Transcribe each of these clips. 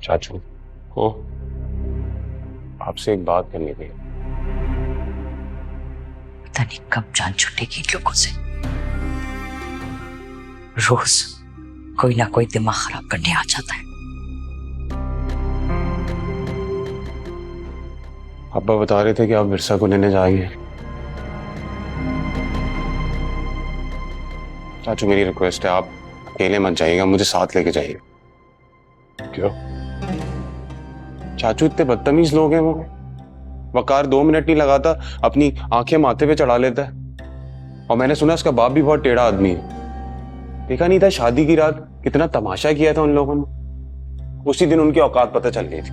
चाचू हो, आपसे एक बात करनी थी। पता नहीं कब जान छूटेगी इन लोगों से। रोज कोई ना कोई दिमाग खराब करने आ जाता है। अब्बा बता रहे थे कि आप विरसा को लेने जाएंगे। चाचू मेरी रिक्वेस्ट है, आप अकेले मत जाइएगा, मुझे साथ लेके जाइए। क्यों? चाचू इतने बदतमीज लोग हैं वो। वकार 2 मिनट नहीं लगाता, अपनी आंखें माथे पे चढ़ा लेता है। और मैंने सुना उसका बाप भी बहुत टेढ़ा आदमी है। देखा नहीं था शादी की रात कितना तमाशा किया था उन लोगों ने। उसी दिन उनकी औकात पता चल गई थी।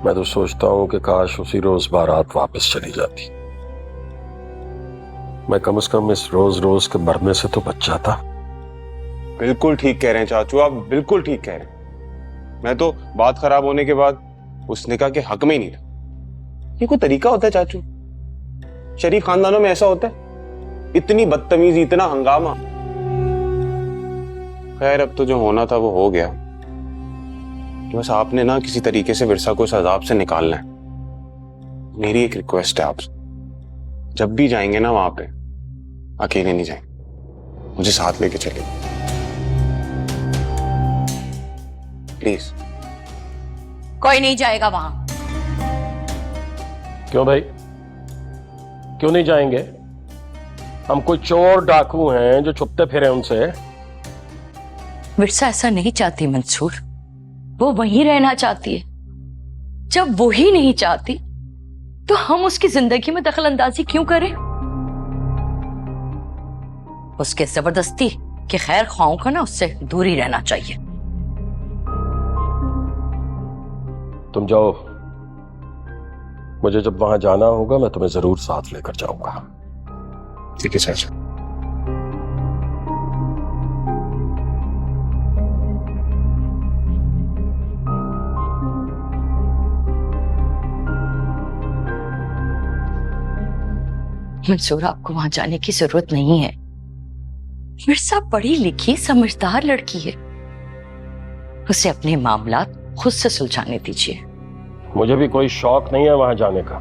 मैं तो सोचता हूं कि काश उसी रोज बारात वापस चली जाती। मैं कम से कम इस रोज रोज के मरने से तो बच जाता। बिल्कुल ठीक कह रहे हैं चाचू, आप बिल्कुल ठीक कह रहे हैं। मैं तो बात खराब होने के बाद उस निकाह के हक में ही नहीं था। ये कोई तरीका होता है चाचू? शरीफ खानदानों में ऐसा होता है? इतनी बदतमीजी, इतना हंगामा। खैर अब तो जो होना था वो हो गया। बस आपने ना किसी तरीके से विरसा को इस अजाब से निकालना है। मेरी एक रिक्वेस्ट है आपसे, जब भी जाएंगे ना वहां पे अकेले नहीं जाएंगे, मुझे साथ लेके चलिए प्लीज। कोई नहीं जाएगा वहां। क्यों भाई, क्यों नहीं जाएंगे? हम कोई चोर डाकू हैं जो छुपते फिरे उनसे? विरसा ऐसा नहीं चाहती मंसूर, वो वहीं रहना चाहती है। जब वो ही नहीं चाहती तो हम उसकी जिंदगी में दखल अंदाजी क्यों करें? उसके जबरदस्ती के खैर ख्वाहों का ना उससे दूर ही रहना चाहिए। तुम जाओ, मुझे जब वहां जाना होगा मैं तुम्हें जरूर साथ लेकर जाऊंगा। ठीक है चाचा। मंसूर, आपको वहां जाने की जरूरत नहीं है। मिर्जा बड़ी लिखी समझदार लड़की है, उसे अपने मामलात खुद से सुलझाने दीजिए। मुझे भी कोई शौक नहीं है वहां जाने का।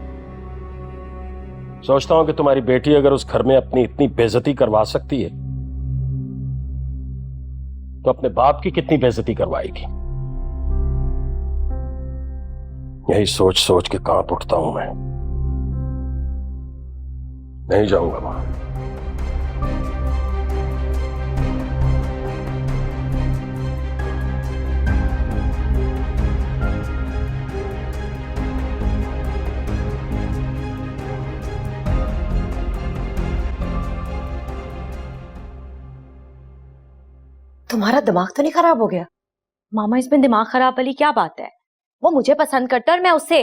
सोचता हूं कि तुम्हारी बेटी अगर उस घर में अपनी इतनी बेइज्जती करवा सकती है तो अपने बाप की कितनी बेइज्जती करवाएगी। यही सोच सोच के कांप उठता हूं मैं। नहीं जाऊंगा वहां। तुम्हारा दिमाग तो नहीं खराब हो गया? मामा, इसमें दिमाग खराब वाली क्या बात है? वो मुझे पसंद करता है और मैं उससे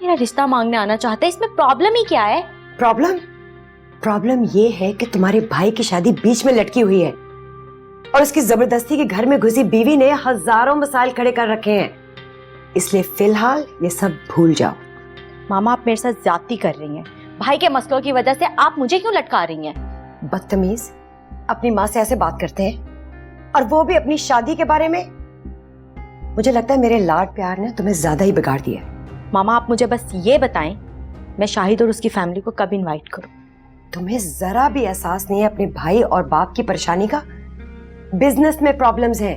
मेरा रिश्ता मांगने आना चाहता है। इसमें प्रॉब्लम ही क्या है? प्रॉब्लम ये है कि तुम्हारे भाई की शादी बीच में लटकी हुई है और उसकी जबरदस्ती के घर में घुसी बीवी ने हजारों मसाइल खड़े कर रखे हैं। इसलिए फिलहाल ये सब भूल जाओ। मामा, आप मेरे साथ ज्यादती कर रही हैं। भाई के मसलों की वजह से आप मुझे क्यों लटका रही हैं? बदतमीज, अपनी माँ से ऐसे बात करते हैं और वो भी अपनी शादी के बारे में। मुझे लगता है मेरे लाड प्यार ने तुम्हें ज्यादा ही बिगाड़ दिया। मामा, आप मुझे बस ये बताएं, मैं शाहिद और उसकी फैमिली को कब इनवाइट करूं? तुम्हें जरा भी एहसास नहीं है अपने भाई और बाप की परेशानी का? बिजनेस में प्रॉब्लम्स हैं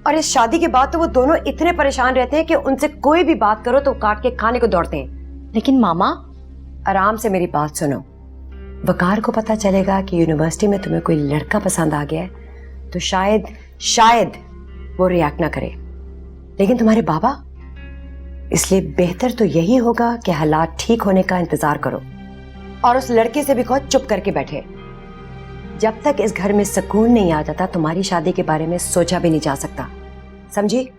और इस शादी के बाद तो वो दोनों इतने परेशान रहते हैं कि उनसे कोई भी बात करो तो काट के खाने को दौड़ते हैं। लेकिन मामा, आराम से मेरी बात सुनो। वकार को पता चलेगा कि यूनिवर्सिटी में तुम्हें कोई लड़का पसंद आ गया है तो शायद वो रिएक्ट ना करे, लेकिन तुम्हारे बाबा, इसलिए बेहतर तो यही होगा कि हालात ठीक होने का इंतजार करो और उस लड़के से भी कहो चुप करके बैठे। जब तक इस घर में सुकून नहीं आ जाता तुम्हारी शादी के बारे में सोचा भी नहीं जा सकता, समझी?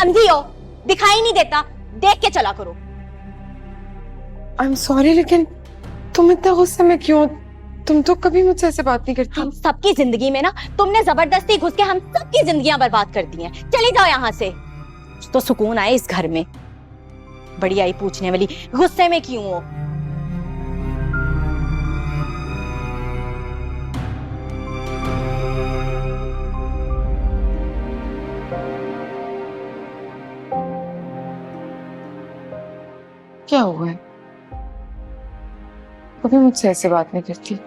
अंधी हो, दिखाई नहीं देता, देख के चला करो। आई एम सॉरी, लेकिन तुम इतना गुस्से में क्यों? तुम तो कभी मुझसे ऐसे बात नहीं करती। हम सबकी जिंदगी में ना तुमने जबरदस्ती घुस के हम सबकी जिंदगियां बर्बाद कर दी हैं। चली जाओ यहाँ से, तो सुकून आए इस घर में। बड़ी आई पूछने वाली, गुस्से में क्यों हो? क्या हुआ है? कभी मुझसे ऐसे बात नहीं करती।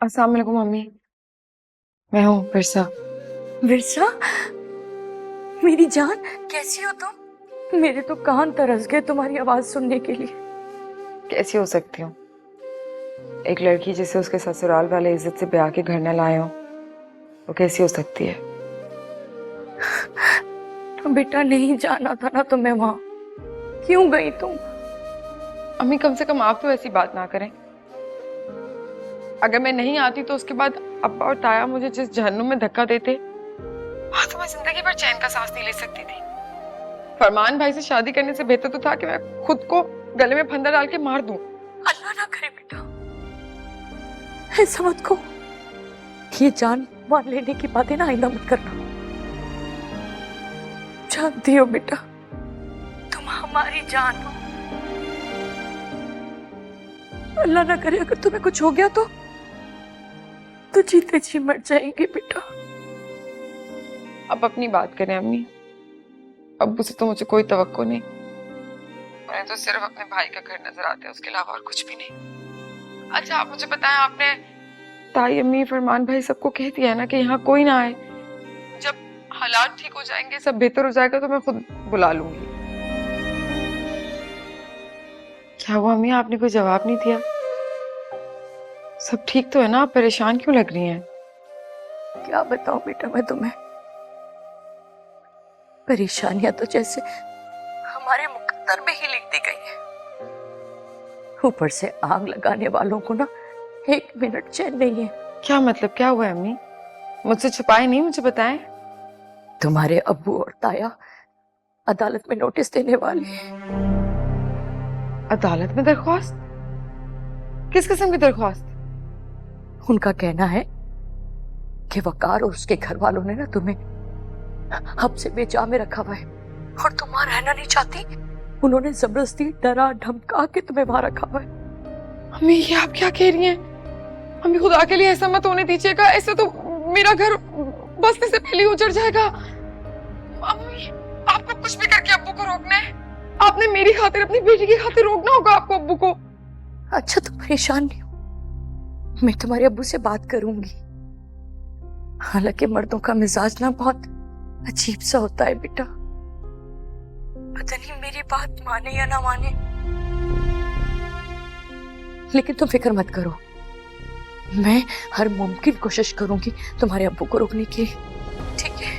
अस्सलाम वालेकुम मम्मी, मैं हूँ विरसा। विरसा, मेरी जान, कैसी हो तुम? मेरे तो कान तरस गए तुम्हारी आवाज सुनने के लिए। कैसी हो सकती हूँ? एक लड़की जिसे उसके ससुराल वाले इज्जत से ब्याह के घर न लाए हो, वो कैसी हो सकती है? तो बेटा नहीं जाना था ना तुम्हें वहां, क्यों गई तुम? अम्मी कम से कम आप तो ऐसी बात ना करें। अगर मैं नहीं आती तो उसके बाद अब्बा और ताया मुझे जिस जहन्नुम में धक्का देते, वहां तो मैं जिंदगी भर चैन का सांस नहीं ले सकती थी। फरमान भाई से शादी करने से बेहतर तो था कि मैं खुद को गले में फंदा डाल के मार दूं। अल्लाह ना करे बेटा, ऐसा मत को। ये जान मान लेने की बातें ना आइंदा मत करना। जानती हो बेटा, तुम हमारी जान हो। अल्लाह ना करे अगर तुम्हें कुछ हो गया तो जीते जी मर जाएंगे बेटा। अब अपनी बात करें अम्मी, अब्बू से तो मुझे कोई तवक्को नहीं। उन्हें तो सिर्फ अपने भाई का घर नजर आता है, उसके अलावा और कुछ भी नहीं। अच्छा आप मुझे बताएं, आपने ताई अम्मी फरमान भाई सबको कह दिया है ना कि यहाँ कोई ना आए? जब हालात ठीक हो जाएंगे, सब बेहतर हो जाएगा तो मैं खुद बुला लूंगी। क्या हुआ अम्मी, आपने कोई जवाब नहीं दिया? सब ठीक तो है ना? आप परेशान क्यों लग रही हैं? क्या बताऊं बेटा मैं तुम्हें, परेशानियां तो जैसे हमारे मुकद्दर में ही लिख दी गई है। ऊपर से आग लगाने वालों को ना एक मिनट चैन नहीं है। क्या मतलब, क्या हुआ है अम्मी? मुझसे छुपाए नहीं, मुझे बताएं। तुम्हारे अब्बू और ताया अदालत में नोटिस देने वाले हैं। अदालत में दरख्वास्त? किस किस्म की दरख्वास्त? उनका कहना है कि वकार और उसके घर वालों ने ना तुम्हें हब से बेचा में रखा हुआ है और तुम वहां रहना नहीं चाहती। उन्होंने जबरदस्ती डरा धमका के तुम्हें वहां रखा हुआ है। अम्मी ये आप क्या कह रही हैं? अम्मी खुदा के लिए ऐसा मत होने दीजिएगा, ऐसे तो मेरा घर बसने से पहले उजड़ जाएगा। अम्मी आपको कुछ भी करके अब्बू को रोकना है। आपने मेरी खातिर, अपनी बेटी की खातिर रोकना होगा आपको अब्बू को। अच्छा तुम परेशान नहीं हो, मैं तुम्हारे अब्बू से बात करूंगी। हालांकि मर्दों का मिजाज ना बहुत अजीब सा होता है बेटा, पता नहीं मेरी बात माने या ना माने। लेकिन तुम फिक्र मत करो, मैं हर मुमकिन कोशिश करूंगी तुम्हारे अब्बू को रोकने की। ठीक है?